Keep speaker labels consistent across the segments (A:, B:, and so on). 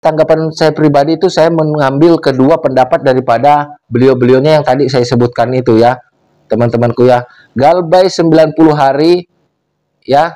A: tanggapan saya pribadi itu saya mengambil kedua pendapat daripada beliau-beliaunya yang tadi saya sebutkan itu ya, teman-temanku ya. Galbay 90 hari ya.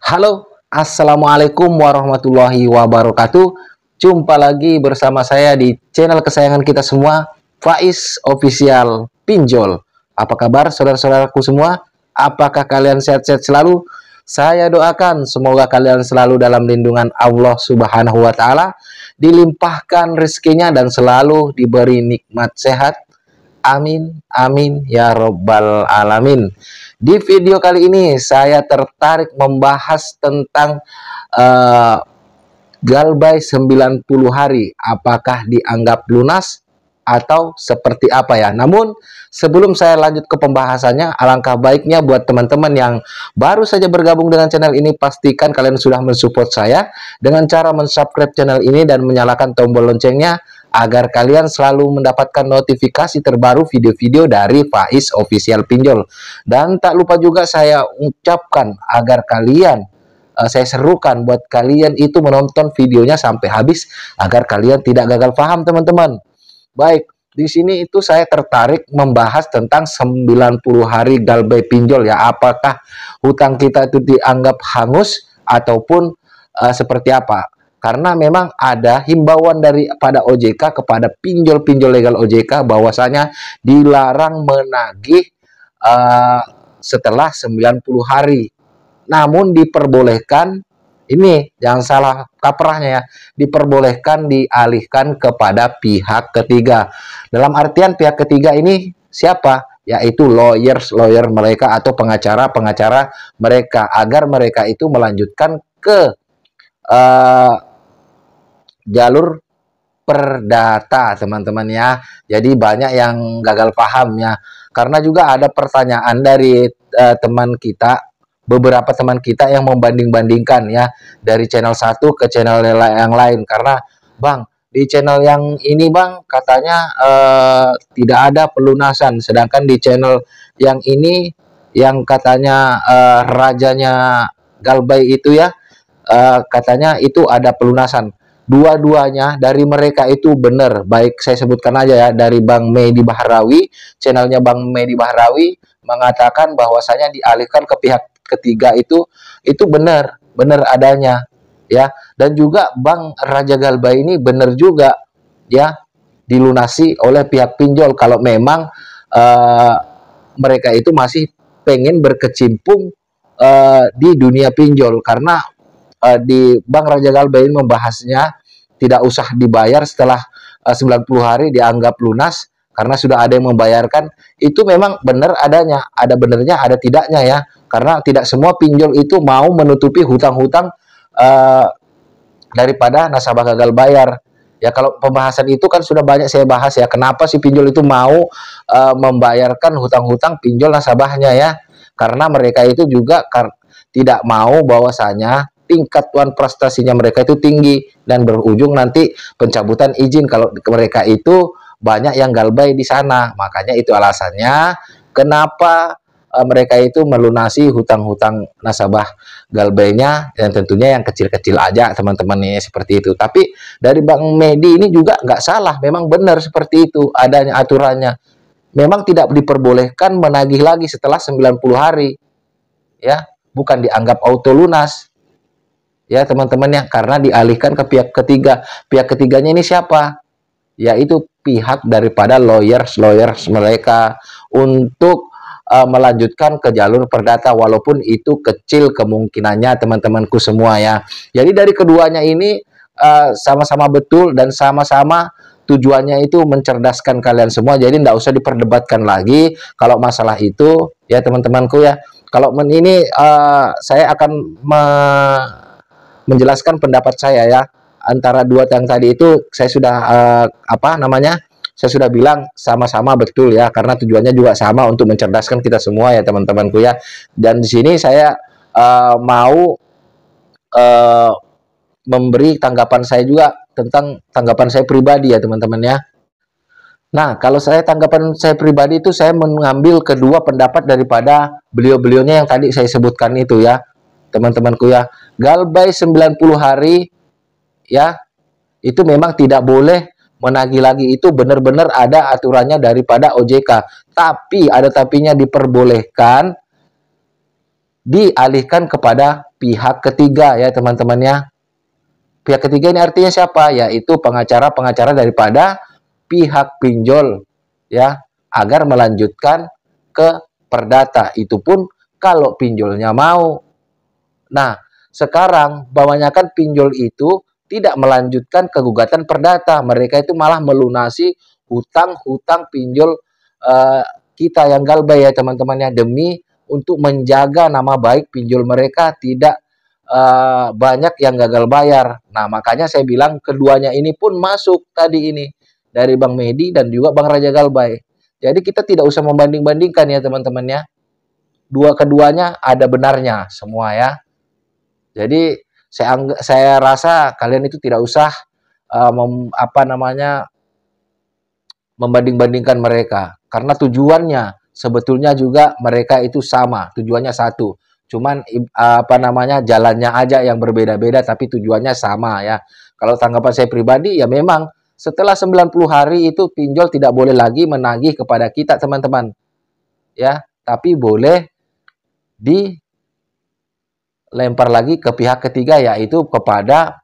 A: Halo, assalamualaikum warahmatullahi wabarakatuh. Jumpa lagi bersama saya di channel kesayangan kita semua, Faiz Official Pinjol. Apa kabar saudara-saudaraku semua? Apakah kalian sehat-sehat selalu? Saya doakan semoga kalian selalu dalam lindungan Allah Subhanahu wa Ta'ala, dilimpahkan rezekinya dan selalu diberi nikmat sehat. Amin, amin, ya robbal alamin. Di video kali ini saya tertarik membahas tentang Galbay 90 hari. Apakah dianggap lunas atau seperti apa ya? Namun sebelum saya lanjut ke pembahasannya, alangkah baiknya buat teman-teman yang baru saja bergabung dengan channel ini, pastikan kalian sudah mensupport saya dengan cara mensubscribe channel ini dan menyalakan tombol loncengnya, agar kalian selalu mendapatkan notifikasi terbaru video-video dari Faiz Official Pinjol. Dan tak lupa juga saya ucapkan agar kalian, saya serukan buat kalian itu menonton videonya sampai habis, agar kalian tidak gagal paham teman-teman. Baik, di sini itu saya tertarik membahas tentang 90 hari Galbay Pinjol ya. Apakah hutang kita itu dianggap hangus ataupun seperti apa? Karena memang ada himbauan daripada OJK kepada pinjol-pinjol legal OJK bahwasanya dilarang menagih setelah 90 hari. Namun diperbolehkan, ini jangan salah kaprahnya ya, diperbolehkan dialihkan kepada pihak ketiga. Dalam artian pihak ketiga ini siapa? Yaitu lawyer mereka atau pengacara mereka, agar mereka itu melanjutkan ke jalur perdata teman-teman ya. Jadi banyak yang gagal paham ya, karena juga ada pertanyaan dari teman kita, beberapa teman kita yang membanding-bandingkan ya, dari channel satu ke channel yang lain. Karena bang, di channel yang ini bang katanya tidak ada pelunasan, sedangkan di channel yang ini yang katanya rajanya Galbay itu ya, katanya itu ada pelunasan. Dua-duanya dari mereka itu benar. Baik, saya sebutkan aja ya, dari Bang Medi Bahrawi, channelnya Bang Medi Bahrawi mengatakan bahwasanya dialihkan ke pihak ketiga itu benar adanya ya. Dan juga Bang Raja Galbay ini benar juga ya, dilunasi oleh pihak pinjol kalau memang mereka itu masih pengen berkecimpung di dunia pinjol. Karena di Bang Raja Galbay ini membahasnya tidak usah dibayar setelah 90 hari dianggap lunas karena sudah ada yang membayarkan. Itu memang benar adanya, ada benernya ada tidaknya ya, karena tidak semua pinjol itu mau menutupi hutang-hutang daripada nasabah gagal bayar ya. Kalau pembahasan itu kan sudah banyak saya bahas ya, kenapa si pinjol itu mau membayarkan hutang-hutang pinjol nasabahnya ya, karena mereka itu juga tidak mau bahwasanya tingkat prestasinya mereka itu tinggi dan berujung nanti pencabutan izin kalau mereka itu banyak yang galbay di sana. Makanya itu alasannya kenapa mereka itu melunasi hutang-hutang nasabah galbaynya, dan tentunya yang kecil-kecil aja teman-teman nih, seperti itu. Tapi dari Bang Medi ini juga nggak salah, memang benar seperti itu adanya aturannya. Memang tidak diperbolehkan menagih lagi setelah 90 hari ya, bukan dianggap auto lunas ya teman-teman ya, karena dialihkan ke pihak ketiga. Pihak ketiganya ini siapa? Yaitu pihak daripada lawyers mereka untuk melanjutkan ke jalur perdata, walaupun itu kecil kemungkinannya teman-temanku semua ya. Jadi dari keduanya ini sama-sama betul dan sama-sama tujuannya itu mencerdaskan kalian semua. Jadi tidak usah diperdebatkan lagi kalau masalah itu ya teman-temanku ya. Kalau ini saya akan menjelaskan pendapat saya ya. Antara dua yang tadi itu saya sudah saya sudah bilang sama-sama betul ya, karena tujuannya juga sama untuk mencerdaskan kita semua ya teman-temanku ya. Dan di sini saya mau memberi tanggapan saya juga tentang tanggapan saya pribadi ya teman-teman ya. Nah, kalau saya tanggapan saya pribadi itu saya mengambil kedua pendapat daripada beliau-beliaunya yang tadi saya sebutkan itu ya, teman-temanku ya. Galbay 90 hari ya, itu memang tidak boleh menagih lagi, itu benar-benar ada aturannya daripada OJK. Tapi ada tapinya, diperbolehkan dialihkan kepada pihak ketiga ya teman-temannya. Pihak ketiga ini artinya siapa? Yaitu pengacara-pengacara daripada pihak pinjol ya, agar melanjutkan ke perdata. Itu pun kalau pinjolnya mau. Nah, sekarang kebanyakan pinjol itu tidak melanjutkan ke gugatan perdata. Mereka itu malah melunasi hutang-hutang pinjol kita yang galbay ya teman-temannya, demi untuk menjaga nama baik pinjol mereka tidak banyak yang gagal bayar. Nah, makanya saya bilang keduanya ini pun masuk tadi ini dari Bang Medi dan juga Bang Raja Galbay. Jadi kita tidak usah membanding-bandingkan ya teman-temannya. Keduanya ada benarnya semua ya. Jadi saya rasa kalian itu tidak usah membanding-bandingkan mereka, karena tujuannya sebetulnya juga mereka itu sama, tujuannya satu. Cuman jalannya aja yang berbeda-beda tapi tujuannya sama ya. Kalau tanggapan saya pribadi ya memang setelah 90 hari itu pinjol tidak boleh lagi menagih kepada kita teman-teman. Ya, tapi boleh dilempar lagi ke pihak ketiga, yaitu kepada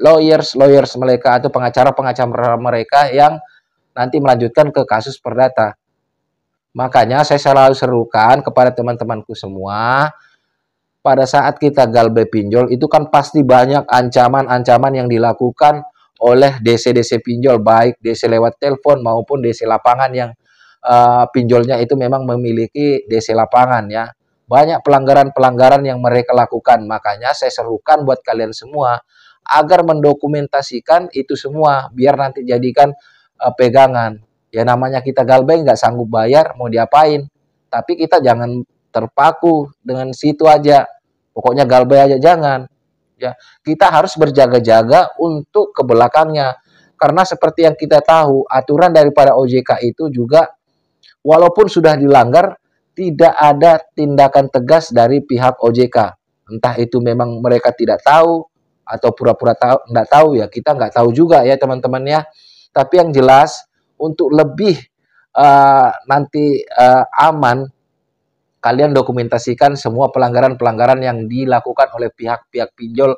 A: lawyers mereka atau pengacara mereka yang nanti melanjutkan ke kasus perdata. Makanya saya selalu serukan kepada teman-temanku semua, pada saat kita galbay pinjol itu kan pasti banyak ancaman-ancaman yang dilakukan oleh DC-DC pinjol, baik DC lewat telepon maupun DC lapangan yang pinjolnya itu memang memiliki DC lapangan ya. Banyak pelanggaran-pelanggaran yang mereka lakukan. Makanya saya serukan buat kalian semua agar mendokumentasikan itu semua, biar nanti jadikan pegangan. Ya namanya kita galbay nggak sanggup bayar, mau diapain? Tapi kita jangan terpaku dengan situ aja. Pokoknya galbay aja jangan. Ya, kita harus berjaga-jaga untuk ke belakangnya. Karena seperti yang kita tahu, aturan daripada OJK itu juga walaupun sudah dilanggar, tidak ada tindakan tegas dari pihak OJK. Entah itu memang mereka tidak tahu atau pura-pura tahu, nggak tahu ya, kita nggak tahu juga ya teman-teman ya. Tapi yang jelas untuk lebih nanti aman, kalian dokumentasikan semua pelanggaran-pelanggaran yang dilakukan oleh pihak-pihak pinjol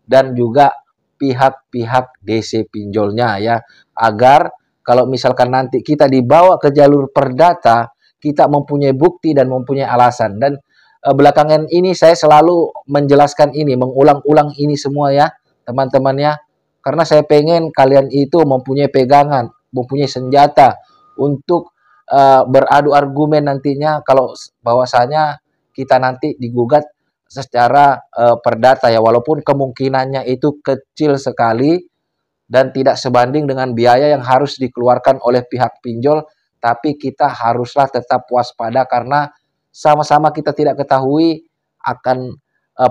A: dan juga pihak-pihak DC pinjolnya ya, agar kalau misalkan nanti kita dibawa ke jalur perdata, kita mempunyai bukti dan mempunyai alasan. Dan belakangan ini saya selalu menjelaskan ini, mengulang-ulang ini semua ya teman-teman ya, karena saya pengen kalian itu mempunyai pegangan, mempunyai senjata untuk beradu argumen nantinya kalau bahwasanya kita nanti digugat secara perdata ya, walaupun kemungkinannya itu kecil sekali dan tidak sebanding dengan biaya yang harus dikeluarkan oleh pihak pinjol, tapi kita haruslah tetap waspada karena sama-sama kita tidak ketahui akan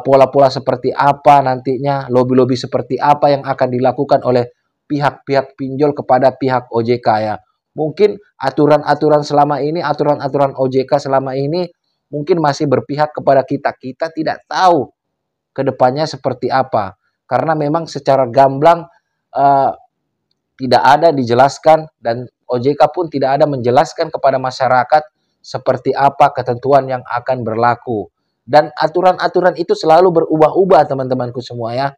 A: pola-pola seperti apa nantinya, lobby-lobby seperti apa yang akan dilakukan oleh pihak-pihak pinjol kepada pihak OJK ya. Mungkin aturan-aturan selama ini, aturan-aturan OJK selama ini mungkin masih berpihak kepada kita. Kita tidak tahu ke depannya seperti apa. Karena memang secara gamblang tidak ada dijelaskan dan OJK pun tidak ada menjelaskan kepada masyarakat seperti apa ketentuan yang akan berlaku. Dan aturan-aturan itu selalu berubah-ubah teman-temanku semua ya.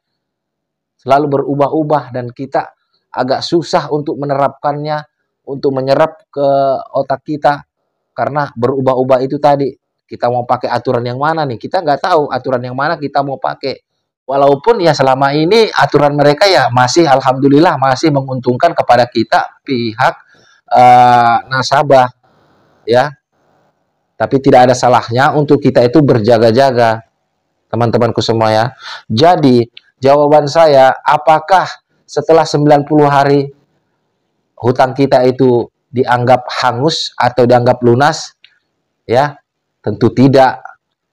A: Selalu berubah-ubah dan kita agak susah untuk menerapkannya, untuk menyerap ke otak kita. Karena berubah-ubah itu tadi. Kita mau pakai aturan yang mana nih? Kita nggak tahu aturan yang mana kita mau pakai. Walaupun ya selama ini aturan mereka ya masih alhamdulillah masih menguntungkan kepada kita pihak nasabah ya. Tapi tidak ada salahnya untuk kita itu berjaga-jaga teman-temanku semua ya. Jadi jawaban saya, apakah setelah 90 hari hutang kita itu dianggap hangus atau dianggap lunas? Ya, tentu tidak.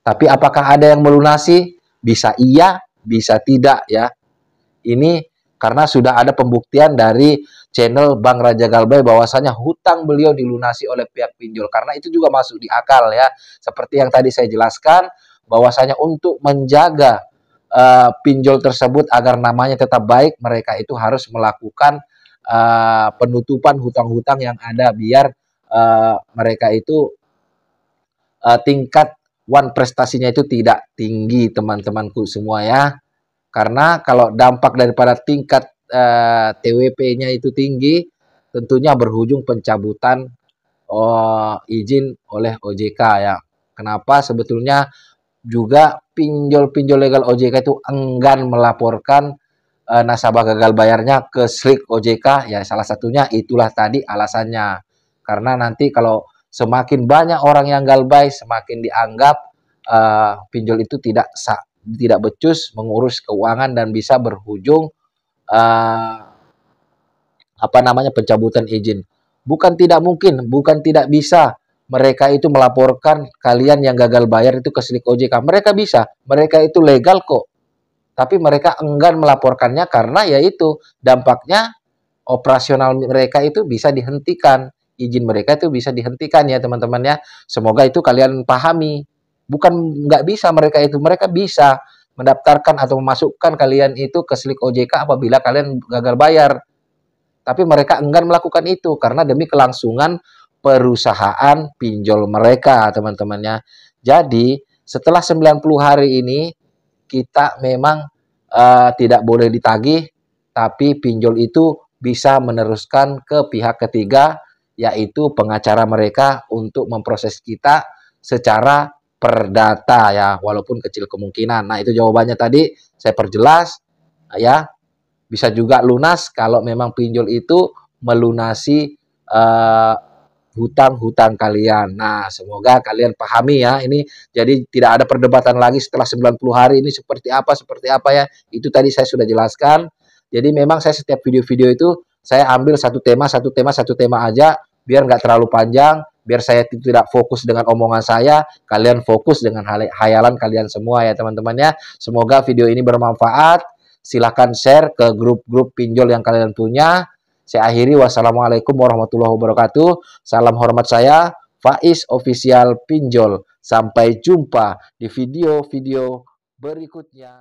A: Tapi apakah ada yang melunasi? Bisa iya, bisa tidak ya. Ini karena sudah ada pembuktian dari channel Bang Raja Galbay bahwasanya hutang beliau dilunasi oleh pihak pinjol, karena itu juga masuk di akal ya. Seperti yang tadi saya jelaskan bahwasanya untuk menjaga pinjol tersebut agar namanya tetap baik, mereka itu harus melakukan penutupan hutang-hutang yang ada biar mereka itu tingkat prestasinya itu tidak tinggi, teman-temanku semua ya. Karena kalau dampak daripada tingkat TWP-nya itu tinggi, tentunya berujung pencabutan izin oleh OJK ya. Kenapa? Sebetulnya juga pinjol-pinjol legal OJK itu enggan melaporkan nasabah gagal bayarnya ke Slik OJK ya, salah satunya itulah tadi alasannya. Karena nanti kalau semakin banyak orang yang galbay, semakin dianggap pinjol itu tidak becus mengurus keuangan dan bisa berujung pencabutan izin. Bukan tidak mungkin, bukan tidak bisa mereka itu melaporkan kalian yang gagal bayar itu ke Slik OJK. Mereka bisa, mereka itu legal kok. Tapi mereka enggan melaporkannya karena yaitu dampaknya operasional mereka itu bisa dihentikan. Izin mereka itu bisa dihentikan ya teman-teman ya. Semoga itu kalian pahami. Bukan nggak bisa mereka bisa mendaftarkan atau memasukkan kalian itu ke Slik OJK apabila kalian gagal bayar. Tapi mereka enggan melakukan itu karena demi kelangsungan perusahaan pinjol mereka, teman-temannya. Jadi, setelah 90 hari ini kita memang tidak boleh ditagih, tapi pinjol itu bisa meneruskan ke pihak ketiga, yaitu pengacara mereka untuk memproses kita secara perdata ya, walaupun kecil kemungkinan. Nah, itu jawabannya tadi saya perjelas ya. Bisa juga lunas kalau memang pinjol itu melunasi hutang-hutang kalian. Nah, semoga kalian pahami ya. Ini jadi tidak ada perdebatan lagi setelah 90 hari ini seperti apa ya. Itu tadi saya sudah jelaskan. Jadi memang saya setiap video-video itu saya ambil satu tema aja biar nggak terlalu panjang, biar saya tidak fokus dengan omongan saya, kalian fokus dengan hayalan kalian semua ya teman-teman ya. Semoga video ini bermanfaat. Silahkan share ke grup-grup pinjol yang kalian punya. Saya akhiri, wassalamualaikum warahmatullahi wabarakatuh. Salam hormat saya, Faiz Official Pinjol. Sampai jumpa di video-video berikutnya.